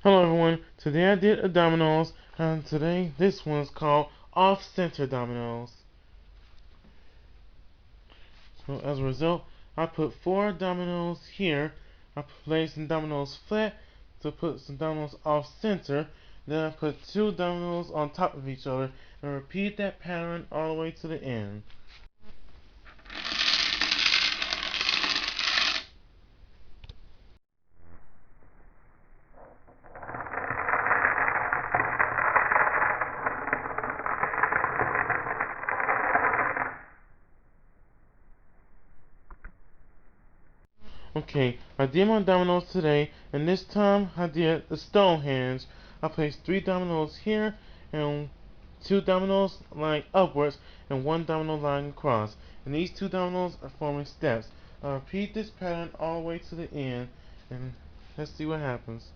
Hello everyone, today I did a dominoes, and today this one's called off-center dominoes. So as a result, I put 4 dominoes here. I placed some dominoes flat to put some dominoes off-center. Then I put 2 dominoes on top of each other and repeat that pattern all the way to the end. Okay, I did my dominoes today, and this time I did the stonehenge. I placed 3 dominoes here, and 2 dominoes lying upwards, and 1 domino lying across. And these 2 dominoes are forming steps. I'll repeat this pattern all the way to the end, and let's see what happens.